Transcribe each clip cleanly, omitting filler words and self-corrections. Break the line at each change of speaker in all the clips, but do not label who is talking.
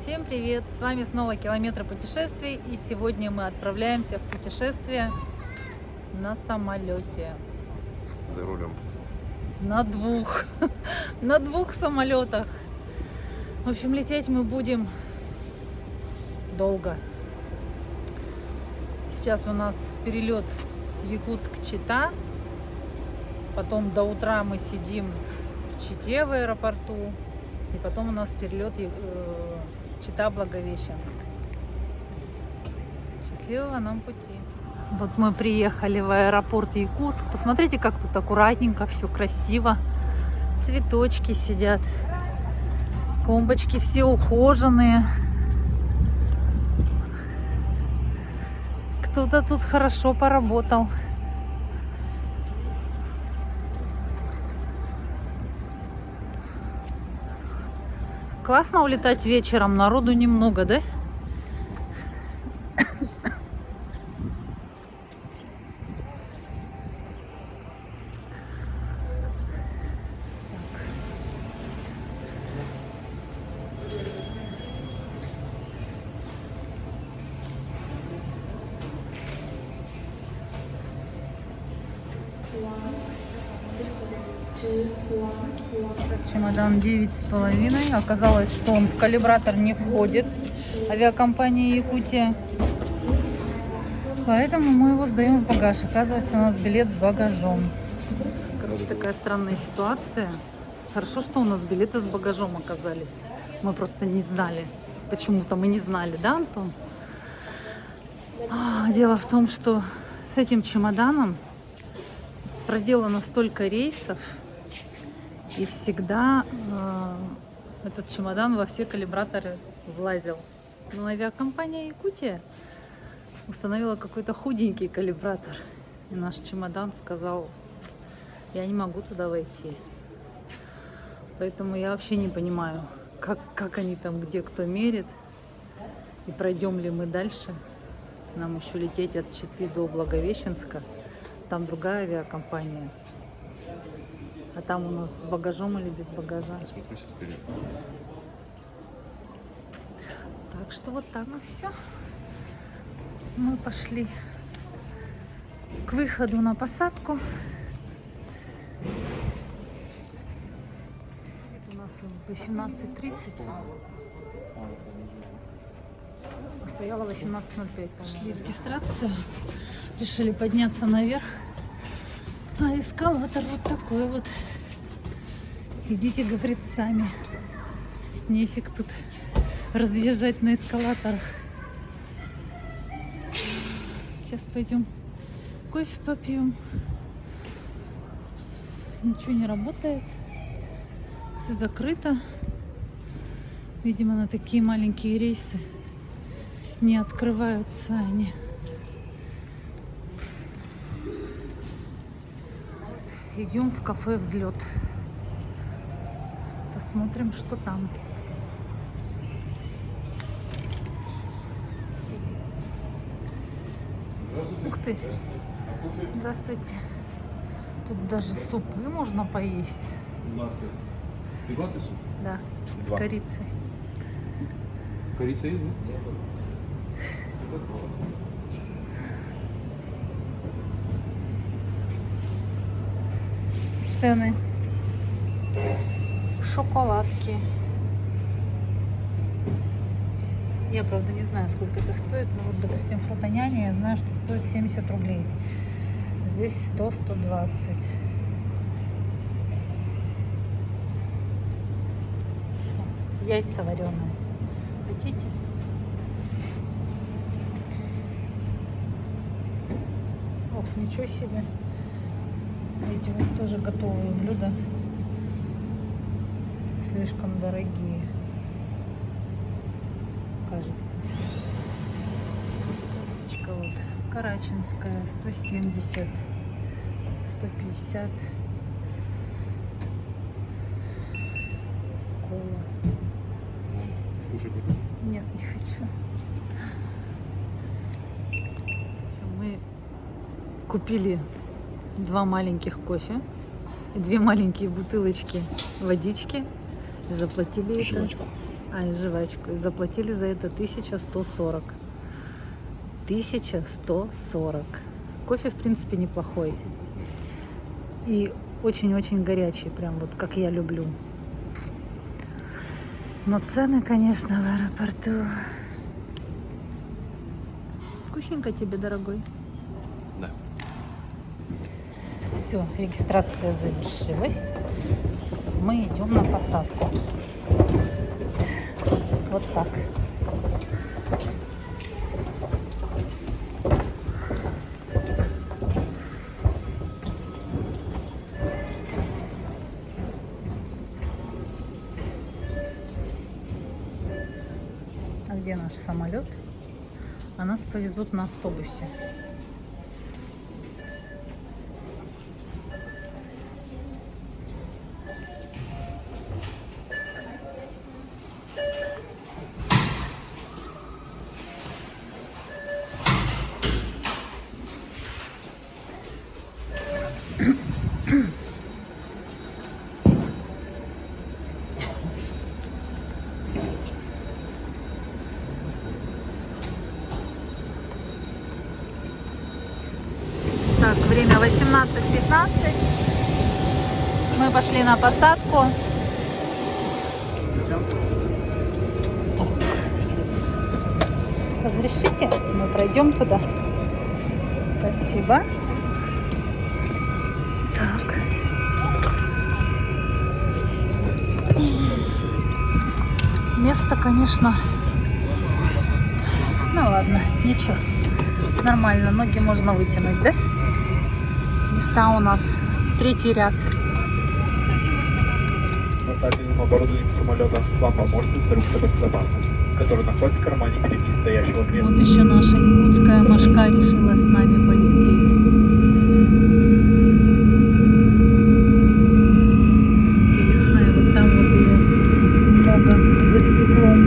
Всем привет! С вами снова Километры путешествий, и сегодня мы отправляемся в путешествие на самолете.
За рулем.
На двух. На двух самолетах. В общем, лететь мы будем долго. Сейчас у нас перелет Якутск-Чита. Потом до утра мы сидим в Чите в аэропорту. И потом у нас перелет Чита-Благовещенск. Счастливого нам пути. Вот мы приехали в аэропорт Якутск. Посмотрите, как тут аккуратненько, все красиво. Цветочки сидят. Клумбочки все ухоженные. Кто-то тут хорошо поработал. Классно улетать вечером, народу немного, да? Чемодан 9,5. Оказалось, что он в калибратор не входит. Авиакомпания Якутия. Поэтому мы его сдаем в багаж. Оказывается, у нас билет с багажом. Короче, такая странная ситуация. Хорошо, что у нас билеты с багажом оказались. Мы просто не знали. Почему-то мы не знали, да, Антон? Дело в том, что с этим чемоданом проделано столько рейсов, и всегда этот чемодан во все калибраторы влазил. Но авиакомпания Якутия установила какой-то худенький калибратор. И наш чемодан сказал: я не могу туда войти. Поэтому я вообще не понимаю, как они там, где кто мерит. И пройдем ли мы дальше. Нам еще лететь от Читы до Благовещенска. Там другая авиакомпания. А там у нас с багажом или без багажа.
Смотрю сейчас вперед.
Так что вот так все. Мы пошли к выходу на посадку. Это у нас 18:30. Стояла 18:05. Пошли в регистрацию. Решили подняться наверх. А эскалатор вот такой вот. Идите, говорит, сами. Нефиг тут разъезжать на эскалаторах. Сейчас пойдем кофе попьем. Ничего не работает. Все закрыто. Видимо, на такие маленькие рейсы не открываются они. Идем в кафе «Взлет». Посмотрим, что там. Ух ты! Здравствуйте. Тут даже супы можно поесть.
Латте. Ты латте суп?
Да, с
Два.
корицей.
Корица есть, да? Нет.
Цены. Шоколадки. Я, правда, не знаю, сколько это стоит, но вот, допустим, фрутоняня я знаю, что стоит 70 рублей. Здесь 100-120. Яйца вареные. Хотите? Ох, ничего себе. Эти вот тоже готовые блюда. Слишком дорогие, кажется. Вот. Карачинская 170, 150. Кола.
Кушай будешь?
Нет, не хочу. Мы купили 2 маленьких кофе и 2 маленькие бутылочки водички. Заплатили это А, и жвачку. И заплатили за это 1140. 1140. Кофе, в принципе, неплохой. И очень-очень горячий, прям вот как я люблю. Но цены, конечно, в аэропорту. Вкусненько тебе, дорогой.
Да.
Все, регистрация завершилась. Мы идем на посадку. Вот так. А где наш самолет? А нас повезут на автобусе. Так, время 18:15. Мы пошли на посадку. Так. Разрешите? Мы пройдем туда. Спасибо. Так. Место, конечно. Ну ладно, ничего. Нормально, ноги можно вытянуть, да? Места у нас 3-й ряд.
Спасательным оборудованием самолета вам поможет инструкция по безопасности, которая находится в кармане впереди стоящего кресла.
Вот еще наша якутская мошка решила с нами полететь. Интересно, и вот там вот ее много за стеклом.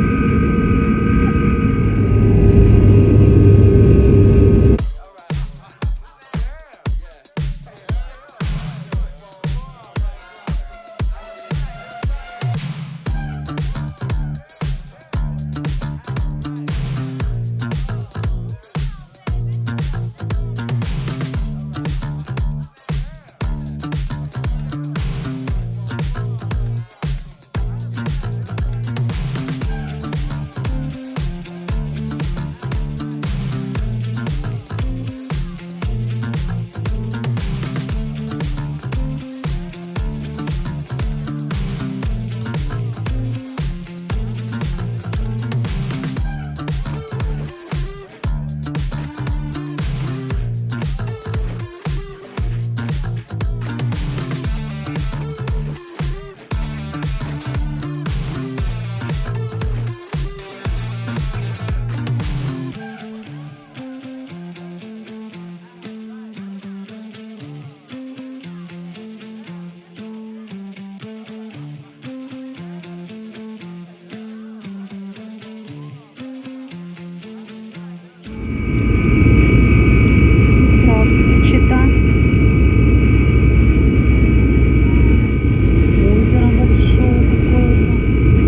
Чита. Озеро большое какое-то.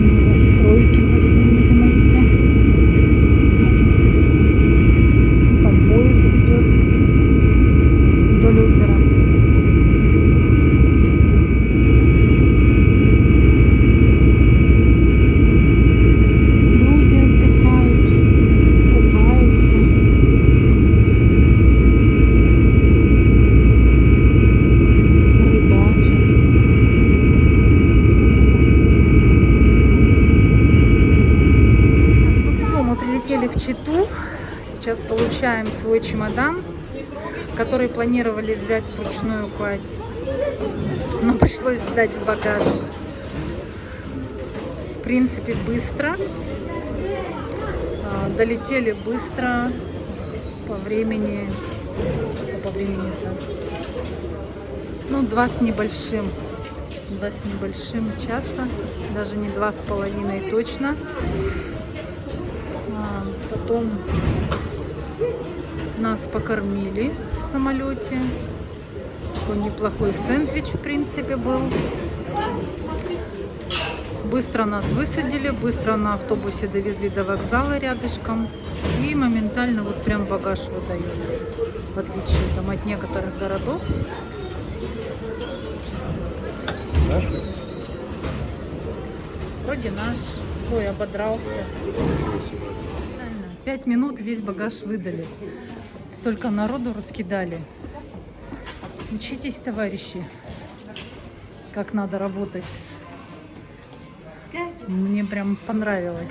Новостройки, по всей видимости. Там поезд идет вдоль озера. Люди отдыхают, купаются. В Читу. Сейчас получаем свой чемодан, который планировали взять вручную кладь, но пришлось сдать в багаж. В принципе, быстро. Долетели быстро. По времени... Сколько по времени-то? Ну, 2 с небольшим. 2 с небольшим часа. Даже не 2,5 точно. Потом нас покормили в самолете. Такой неплохой сэндвич, в принципе, был. Быстро нас высадили, быстро на автобусе довезли до вокзала рядышком. И моментально вот прям багаж выдают. В отличие там от некоторых городов.
Наш?
Вроде наш. Ой, ободрался. 5 минут весь багаж выдали. Столько народу раскидали. Учитесь, товарищи, как надо работать. Мне прям понравилось.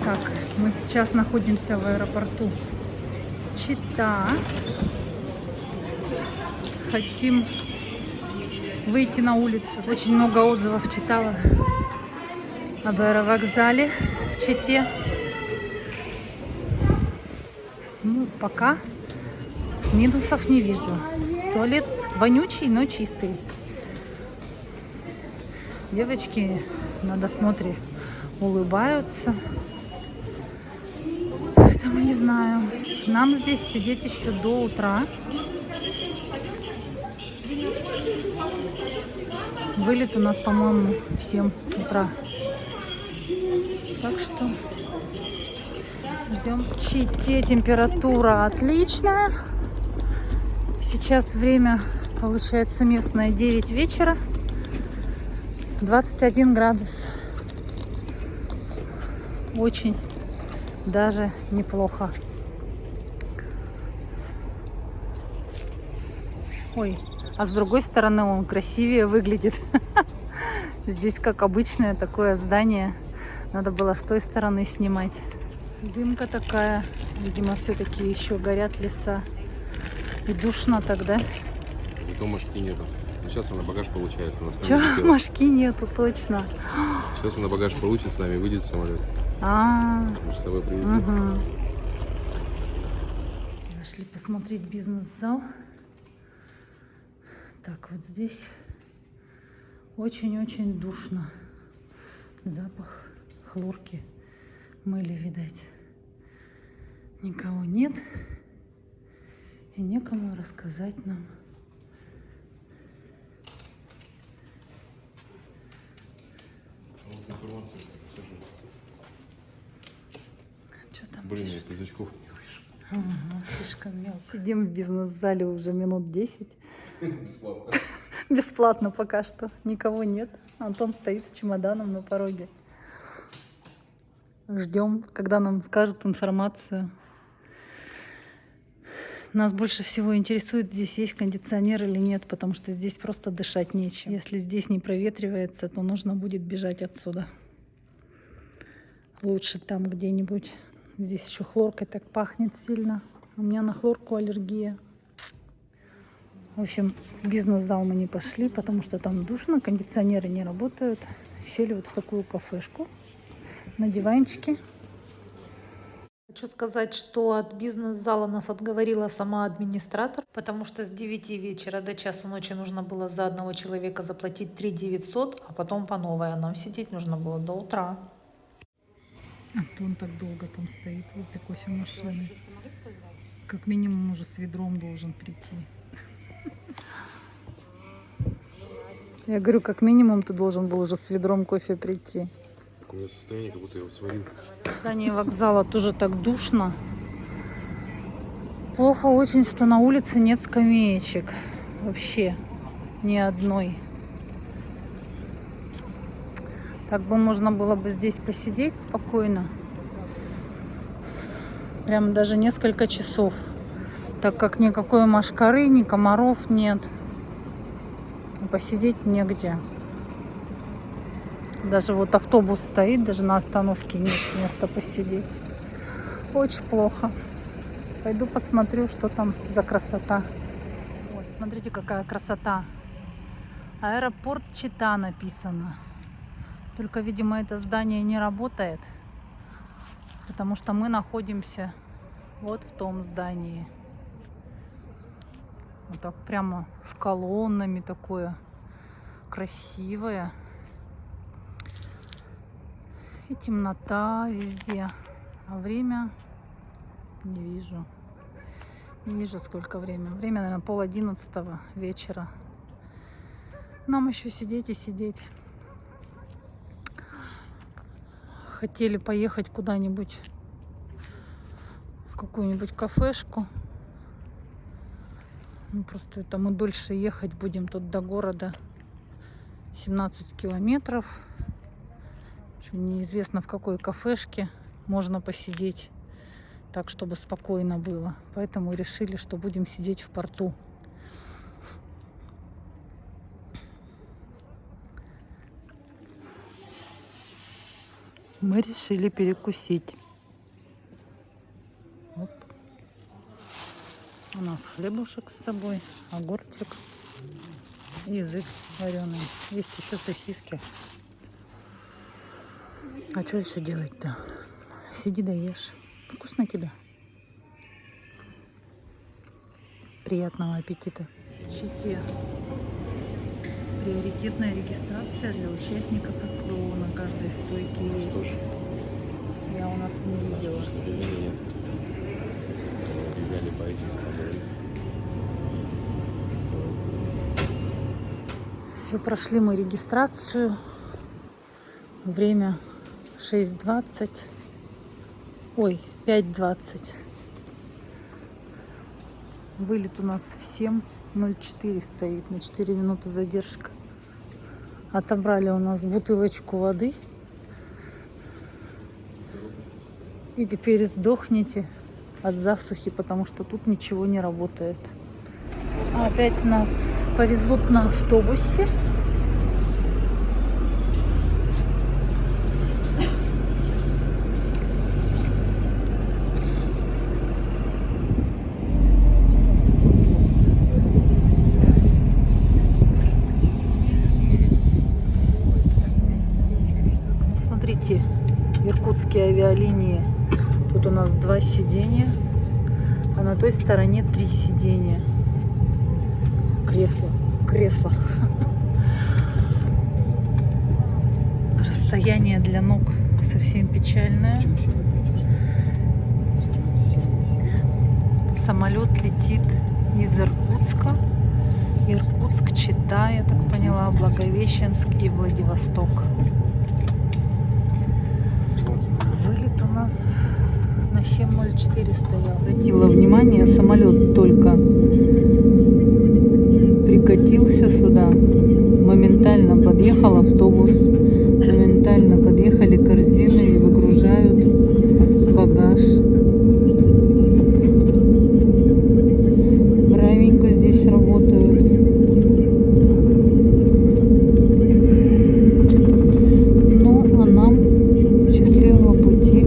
Так, мы сейчас находимся в аэропорту Чита. Хотим выйти на улицу. Очень много отзывов читала об аэровокзале в Чите. Ну, пока минусов не вижу. Туалет вонючий, но чистый. Девочки на досмотре улыбаются. Поэтому не знаю. Нам здесь сидеть еще до утра. Вылет у нас, по-моему, в 7 утра. Так что ждем. В Чите температура отличная. Сейчас время, получается, местное 9 вечера. 21 градус. Очень даже неплохо. Ой, а с другой стороны он красивее выглядит. Здесь как обычное такое здание. Надо было с той стороны снимать. Дымка такая. Видимо, все-таки еще горят леса. И душно тогда.
Зато мошки нету. Сейчас она багаж получает. У нас
Че, мошки нету, точно.
Сейчас она багаж получит, с нами выйдет самолет. Мы с собой привезли.
Угу. Зашли посмотреть бизнес-зал. Так, вот здесь очень-очень душно. Запах хлорки мыли, видать. Никого нет. И некому рассказать нам.
Вот информация, пассажир.
Что там?
Блин, я из очков не вижу.
Ага, слишком мелко. Сидим в бизнес-зале уже минут 10.
Бесплатно.
Бесплатно пока что. Никого нет. Антон стоит с чемоданом на пороге. Ждем, когда нам скажут информацию. Нас больше всего интересует, здесь есть кондиционер или нет, потому что здесь просто дышать нечем. Если здесь не проветривается, то нужно будет бежать отсюда. Лучше там где-нибудь. Здесь еще хлоркой так пахнет сильно. У меня на хлорку аллергия. В общем, в бизнес-зал мы не пошли, потому что там душно, кондиционеры не работают. Сели вот в такую кафешку на диванчике. Хочу сказать, что от бизнес-зала нас отговорила сама администратор, потому что с 9 вечера до часу ночи нужно было за одного человека заплатить 3 900, а потом по новой. А нам сидеть нужно было до утра. Антон так долго там стоит возле кофемашины. Как минимум уже с ведром должен прийти. Я говорю, как минимум ты должен был уже с ведром кофе прийти.
У меня состояние, как будто я его сварил.
В здании вокзала тоже так душно. Плохо очень, что на улице нет скамеечек. Вообще ни одной. Так бы можно было бы здесь посидеть спокойно. Прям даже несколько часов. Так как никакой мошкары, ни комаров нет. Посидеть негде. Даже вот автобус стоит, даже на остановке нет места посидеть. Очень плохо. Пойду посмотрю, что там за красота. Вот, смотрите, какая красота. Аэропорт Чита написано. Только, видимо, это здание не работает. Потому что мы находимся вот в том здании. Вот так прямо с колоннами такое красивое. И темнота везде. А время не вижу. Не вижу, сколько время. Время, наверное, 10:30 вечера. Нам еще сидеть и сидеть. хотели поехать куда-нибудь в какую-нибудь кафешку. Ну, просто это мы дольше ехать будем тут до города. 17 километров. Неизвестно, в какой кафешке можно посидеть так, чтобы спокойно было. Поэтому решили, что будем сидеть в порту. Мы решили перекусить. Оп. У нас хлебушек с собой, огурчик, язык вареный. Есть еще сосиски. А что еще делать-то? Сиди да ешь. Вкусно тебе? Приятного аппетита. В Чите приоритетная регистрация для участников СВО на каждой стойке есть. Я у нас не видела. Все, прошли мы регистрацию. Время 6:20. Ой, 5:20. Вылет у нас в 7:04 стоит. На 4 минуты задержка. Отобрали у нас бутылочку воды. И теперь сдохнете от засухи, потому что тут ничего не работает. Опять нас повезут на автобусе. Смотрите, иркутские авиалинии. Тут у нас 2 сиденья, а на той стороне 3 сиденья. Кресло. Расстояние для ног совсем печальное. Самолет летит из Иркутска. Иркутск, Чита, я так поняла, Благовещенск и Владивосток. Вылет у нас на 7:04 стоял. Обратила внимание, самолет только прикатился сюда, моментально подъехал автобус, моментально подъехали корзины и выгружают багаж. Бравенько здесь работают. Ну, а нам счастливого пути.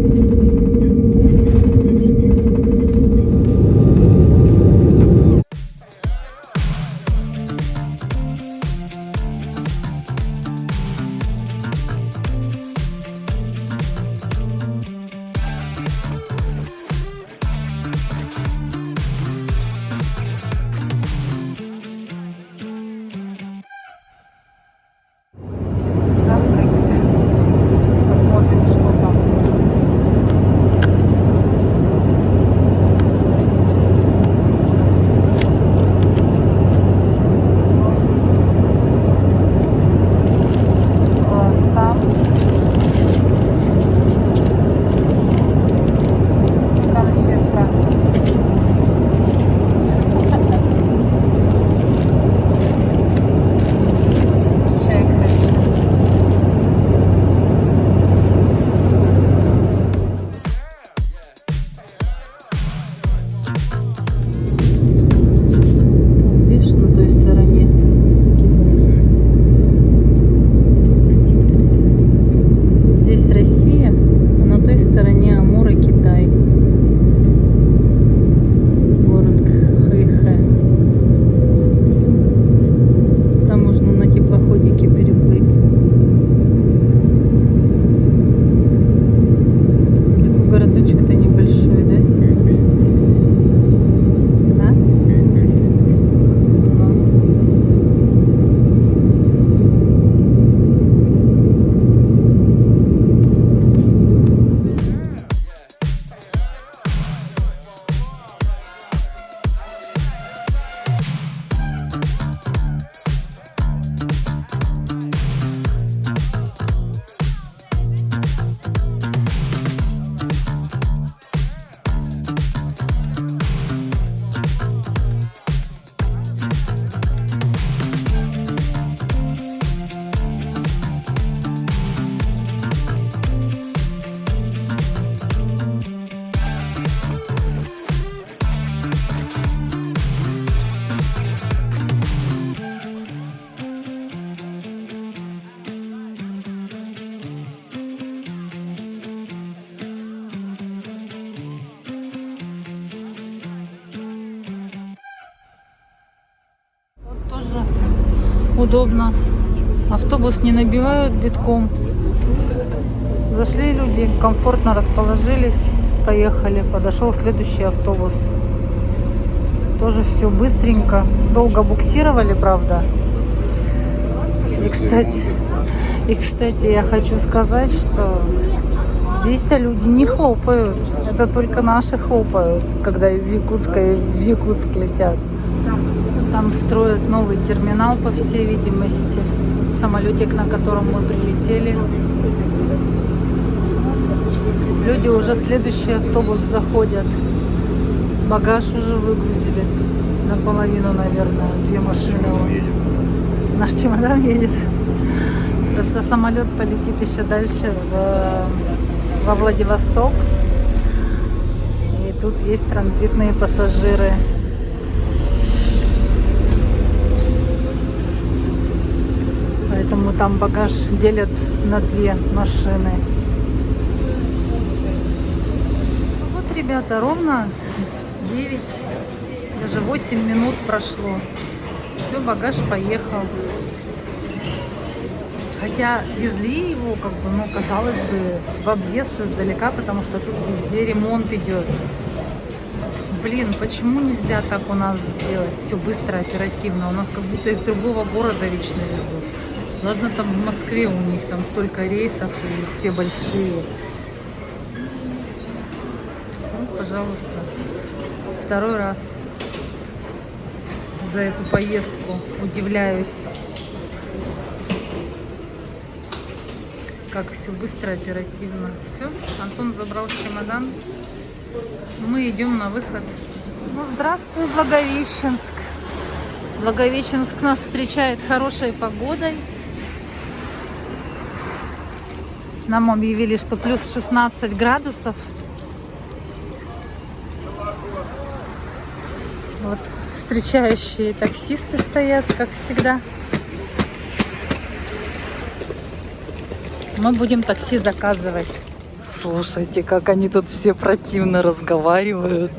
удобно. Автобус не набивают битком. Зашли люди, комфортно расположились, поехали. Подошел следующий автобус. Тоже все быстренько. Долго буксировали, правда. И, кстати, я хочу сказать, что здесь-то люди не хлопают. Это только наши хлопают, когда из Якутска в Якутск летят. Там строят новый терминал, по всей видимости. Самолетик, на котором мы прилетели. Люди уже в следующий автобус заходят. Багаж уже выгрузили. Наполовину, наверное. 2 машины. Наш чемодан едет. Просто самолет полетит еще дальше во Владивосток. И тут есть транзитные пассажиры. Поэтому там багаж делят на 2 машины. Вот, ребята, ровно 9, даже 8 минут прошло. Все, багаж поехал. Хотя везли его, как бы, ну, казалось бы, в объезд издалека, потому что тут везде ремонт идет. Блин, почему нельзя так у нас сделать? Все быстро, оперативно. У нас как будто из другого города вечно везут. Ладно, там в Москве у них там столько рейсов и все большие. Вот, пожалуйста, 2-й раз за эту поездку удивляюсь, как все быстро, оперативно. Все, Антон забрал чемодан. Мы идем на выход. Ну, здравствуй, Благовещенск. Благовещенск нас встречает хорошей погодой. Нам объявили, что плюс 16 градусов. Вот встречающие таксисты стоят, как всегда. Мы будем такси заказывать. Слушайте, как они тут все противно разговаривают.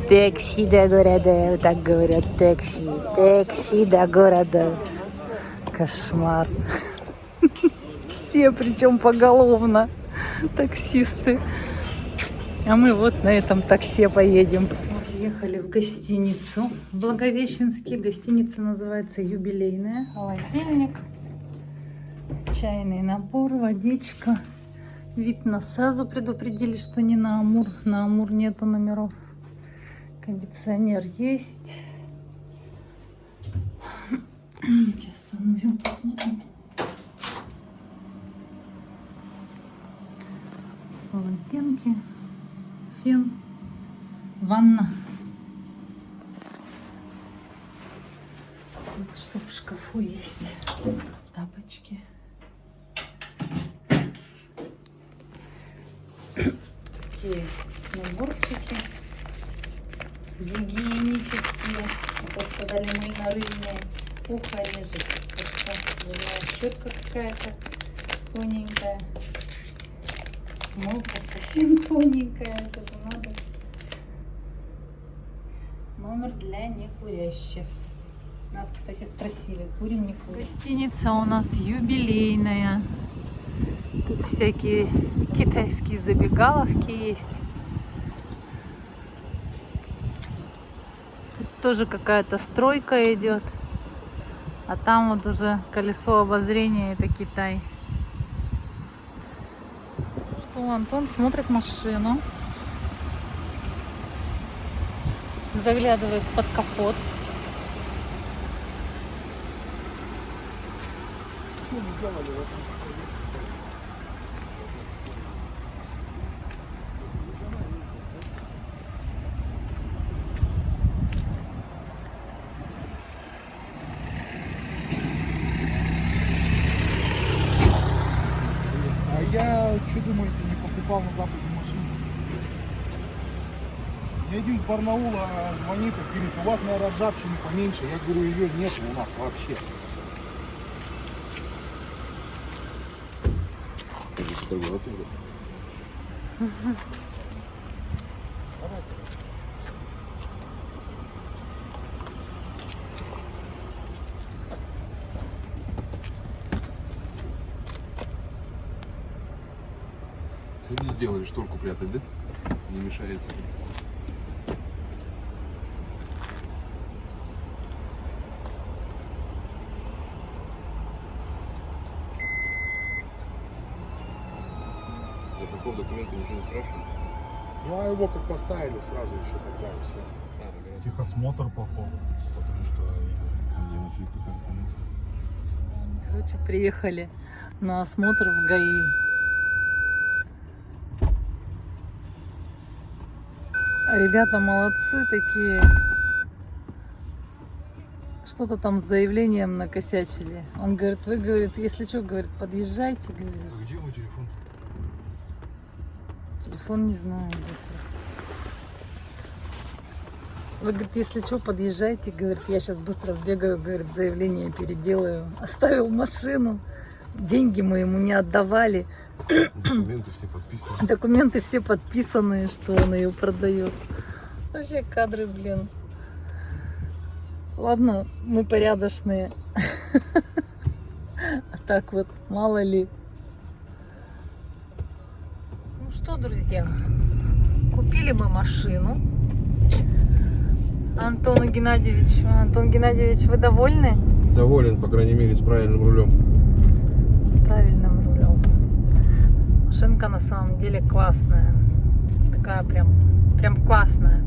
Такси до города, вот так говорят, такси. Такси до города. Кошмар. Все, причем поголовно, таксисты. А мы вот на этом такси поедем. Приехали в гостиницу в Благовещенске. Гостиница называется «Юбилейная». Холодильник, чайный набор, водичка. Вид на сразу предупредили, что не на Амур. На Амур нету номеров. Кондиционер есть. Сейчас Санвил посмотрим. Полотенки, фен, ванна. Вот что в шкафу есть. Тапочки. Такие наборчики гигиенические. Вот сказали, мы на рыбные. Ухо режет. Щетка какая-то тоненькая. Смолка совсем тоненькая, это же надо. Номер для некурящих. Нас, кстати, спросили, курим, не курим. Гостиница у нас юбилейная. Тут всякие китайские забегаловки есть. Тут тоже какая-то стройка идет. А там вот уже колесо обозрения, это Китай. Антон смотрит машину, заглядывает под капот.
А я, что думаете, не покупал на Западе машину? Мне один с Барнаула звонит и говорит, у вас, наверное, ржавчины поменьше. Я говорю, ее нет у нас вообще.
сделали шторку прятать, да? Не мешается. За какого документа ничего не спрашивают?
Ну, а его как поставили, сразу еще тогда и все. Техосмотр, походу. Потому что...
Короче, приехали на осмотр в ГАИ. Ребята молодцы такие. Что-то там с заявлением накосячили. Он говорит, вы, говорит, если что, говорит, подъезжайте, говорит.
А где мой телефон?
Телефон не знаю. Вы, говорит, если что, подъезжайте, говорит, я сейчас быстро сбегаю, говорит, заявление переделаю. Оставил машину, деньги мы ему не отдавали.
Документы все подписаны.
Документы все подписанные, что он ее продает. Вообще кадры, блин. Ладно, мы порядочные. А так вот, мало ли. Ну что, друзья, купили мы машину. Антон Геннадьевич, вы довольны?
Доволен, по крайней мере, с правильным рулем.
С правильным рулем. Машинка на самом деле классная. Такая прям классная.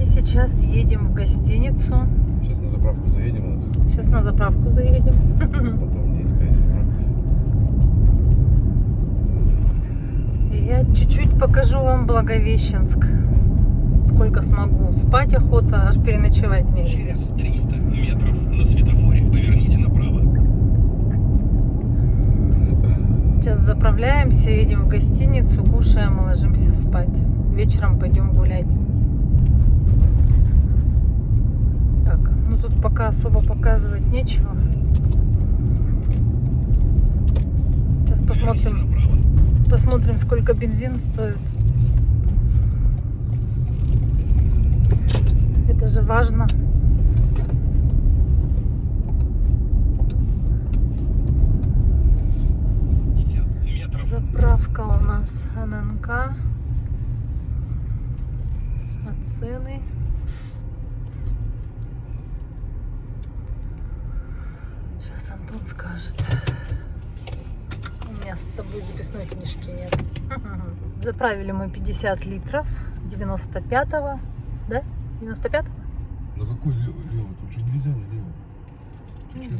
И сейчас едем в гостиницу.
Сейчас на заправку заедем у нас.
Сейчас на заправку заедем.
Потом мне искать заправку.
И я чуть-чуть покажу вам Благовещенск. Сколько смогу. Спать охота, аж переночевать не.
Через 300 метров на светофоре поверните направо.
Сейчас заправляемся, едем в гостиницу, кушаем и ложимся спать. Вечером пойдем гулять. Так, ну тут пока особо показывать нечего. Сейчас посмотрим, сколько бензин стоит. Это же важно. Заправка у нас ННК. А цены. Сейчас Антон скажет. У меня с собой записной книжки нет. Заправили мы 50 литров 95-го. Да? 95-го?
На какой левый? Тут же нельзя налево. Ты что?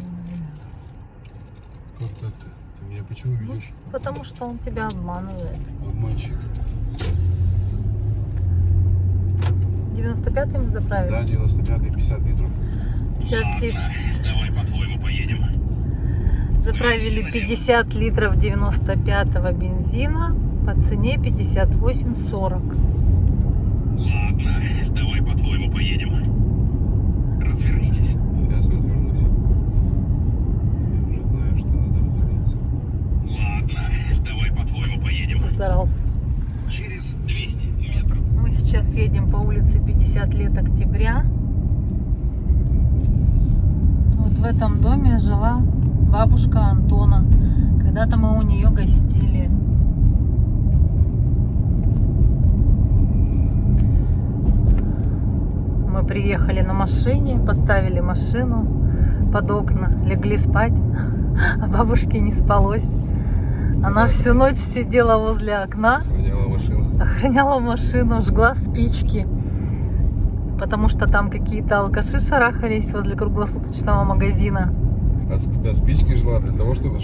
Как так-то? Ты меня почему ведешь?
Потому что он тебя обманывает.
Обманщик.
95-й мы заправили?
Да, 95-й, 50 литров.
50 литров.
Давай, по-твоему, поедем.
Заправили 50 литров 95-го бензина по цене 58,40.
Ладно, давай, по-твоему, поедем. Развернитесь.
Сейчас развернусь. Я уже знаю, что надо развернуться.
Ладно, давай, по-твоему, поедем.
Постарался.
Через 200 метров.
Мы сейчас едем по улице 50 лет октября. Вот в этом доме жила бабушка Антона. Когда-то мы у нее гостили. Мы приехали на машине, поставили машину под окна, легли спать, а бабушке не спалось. Она всю ночь сидела возле окна, охраняла машину, жгла спички, потому что там какие-то алкаши шарахались возле круглосуточного магазина.
А спички жгла для того, чтобы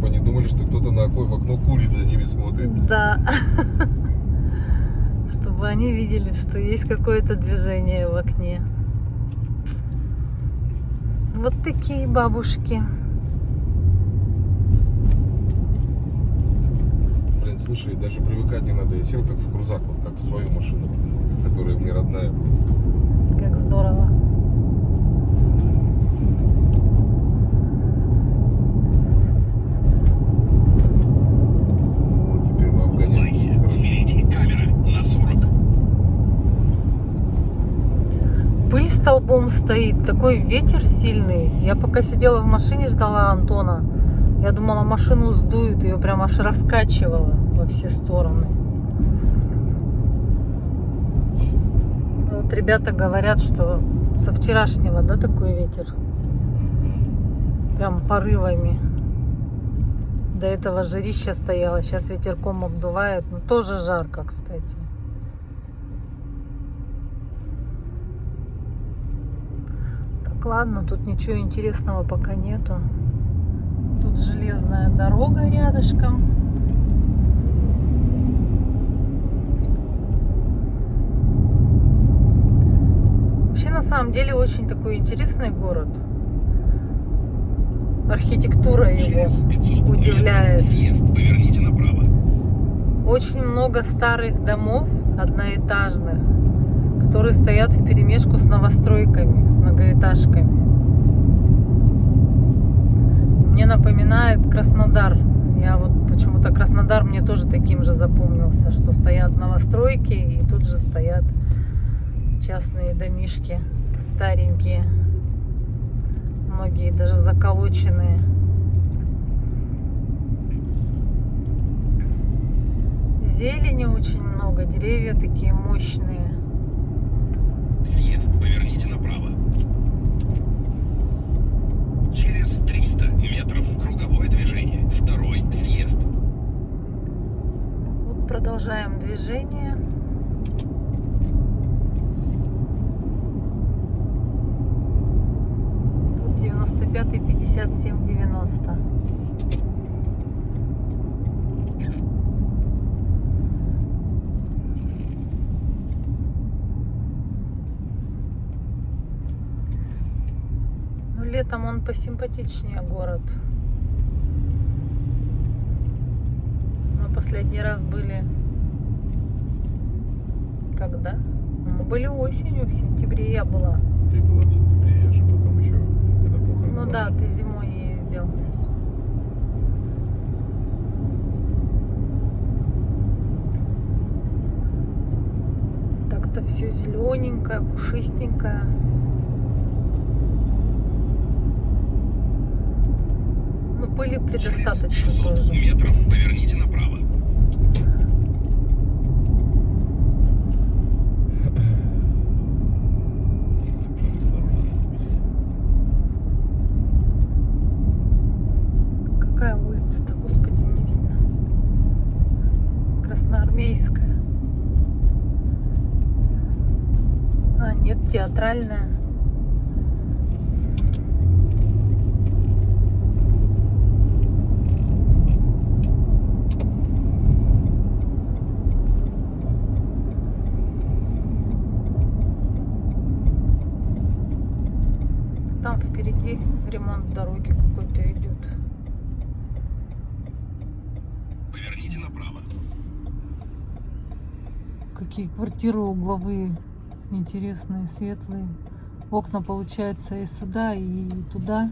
они думали, что кто-то в окно курит, за ними смотрит.
Да. Чтобы они видели, что есть какое-то движение в окне. Вот такие бабушки.
Блин, слушай, даже привыкать не надо. Я сел как в крузак, вот как в свою машину, которая мне родная.
Как здорово.
Вот, теперь мы обгоняем.
Впереди камера на 40.
Пыль столбом стоит, такой ветер сильный. Я пока сидела в машине, ждала Антона, Я думала, машину сдует, ее прям аж раскачивало во все стороны. Вот ребята говорят, что со вчерашнего, да, такой ветер? Прям порывами. До этого жарища стояло, сейчас ветерком обдувает. Ну, тоже жарко, кстати. Так, ладно, тут ничего интересного пока нету. Тут железная дорога рядышком. Вообще, на самом деле, очень такой интересный город. Архитектура его
Через 500
удивляет.
метров съезд, поверните направо.
Очень много старых домов одноэтажных, которые стоят вперемешку с новостройками, с многоэтажками. Мне напоминает Краснодар. Я вот почему-то Краснодар мне тоже таким же запомнился, что стоят новостройки и тут же стоят частные домишки старенькие. Многие даже заколоченные. Зелени очень много, деревья такие мощные.
Съезд, поверните направо. Через 300 метров круговое движение. Второй съезд.
Вот продолжаем движение. Тут 95-й, 57, 90. Ну, летом он посимпатичнее город. Мы последний раз были когда? Мы были осенью, в сентябре я была.
Ты была в сентябре, я же потом еще, когда похороны.
Ну да, ты зимой ездил. Так-то все зелененькое, пушистенькое. Ну, пыли предостаточно
Через 600
тоже.
метров поверните направо.
Какая улица-то, господи, не видно. Красноармейская. А, нет, театральная. Там впереди ремонт дороги какой-то идет.
Поверните направо.
Какие квартиры угловые, интересные, светлые. Окна, получается, и сюда, и туда.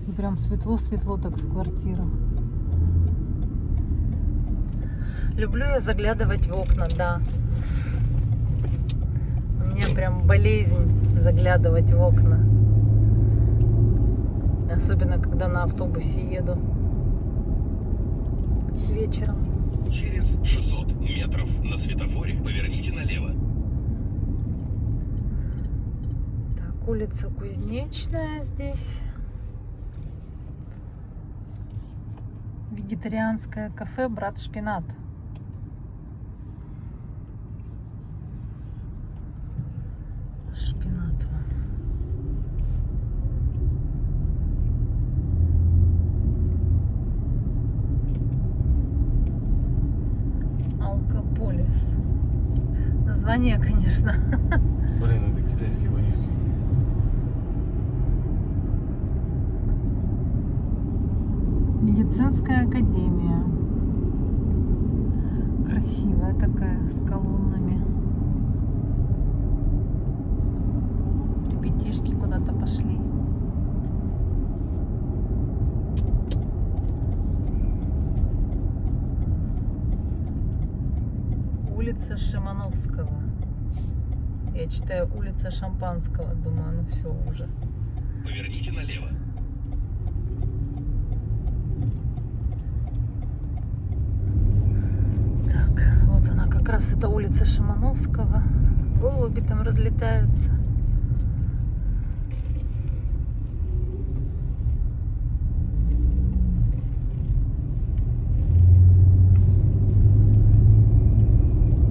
И прям светло-светло так в квартирах. Люблю я заглядывать в окна, да. У меня прям болезнь заглядывать в окна. Особенно, когда на автобусе еду вечером.
Через 600 метров на светофоре поверните налево.
Так, улица Кузнечная здесь. Вегетарианское кафе «Брат Шпинат». Шпинат. Алкополис. Название, конечно.
Блин, это китайские вонюки.
Медицинская академия. Красивая такая, с колоннами. Ребятишки куда-то пошли. Улица Шимановского. Я читаю улица Шампанского. Думаю, ну все уже.
Поверните налево.
как раз это улица Шимановского. Голуби там разлетаются.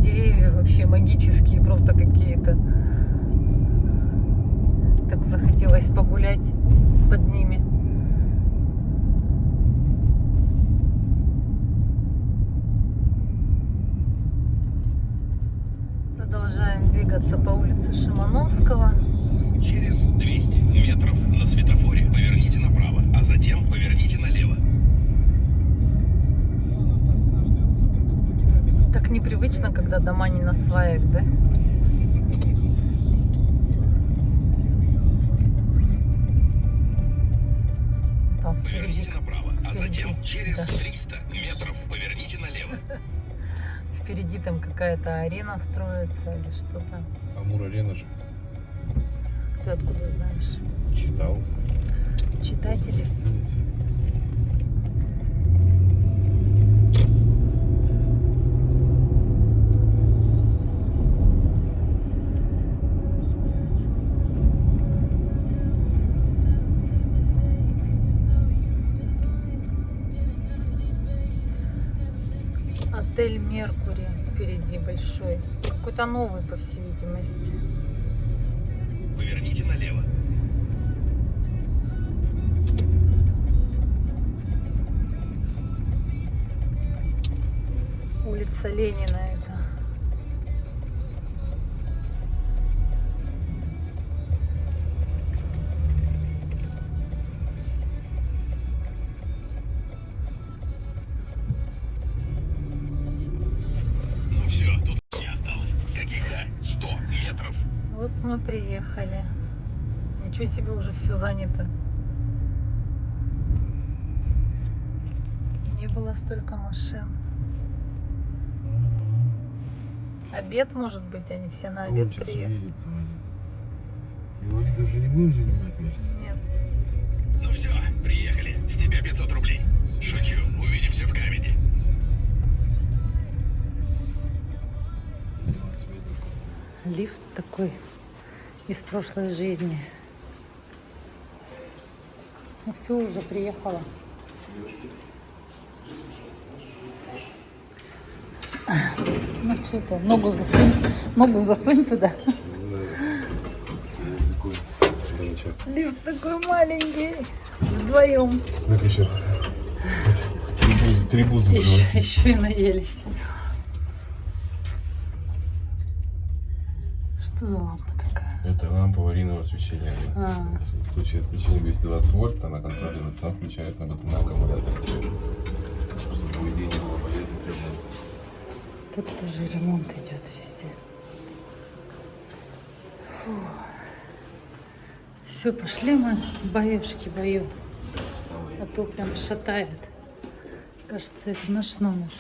Деревья вообще магические, просто какие-то. Так захотелось погулять под ними. Продолжаем двигаться по улице Шимановского.
Через 200 метров на светофоре поверните направо, а затем поверните налево.
Так непривычно, когда дома не на сваях, да? Там впереди,
Поверните направо, а затем
впереди,
через
да.
300 метров поверните налево.
Впереди там какая-то арена строится или что-то.
Амур-арена же.
Ты откуда знаешь?
Читал.
Читатели? Отель Меркури впереди большой. Какой-то новый, по всей видимости.
Поверните налево.
Улица Ленина это.
Ну все, тут не осталось. Каких-то 100 метров.
Вот мы приехали. Ничего себе, уже все занято. Не было столько машин. Обед, может быть, они все на обед приехали.
Инвалидов же не будем занимать место?
Нет.
Ну все, приехали. С тебя 500 рублей. Шучу, увидимся в Камеди.
20 метров.
Лифт такой из прошлой жизни. Ну все, уже приехала. Ну что ты, ногу засунь туда.
Такой. Да ничего.
Лифт такой маленький. Вдвоем.
Так еще. Три бузы
Еще и наелись. Что за лампа такая?
Это лампа аварийного освещения.
А.
В случае отключения 220 вольт она контролирует, она включает на аккумулятор. Чтобы поведение было полезным для ремонта.
Тут тоже ремонт идет везде. Все, пошли мы баюшки а то прям шатает. Кажется, это наш номер.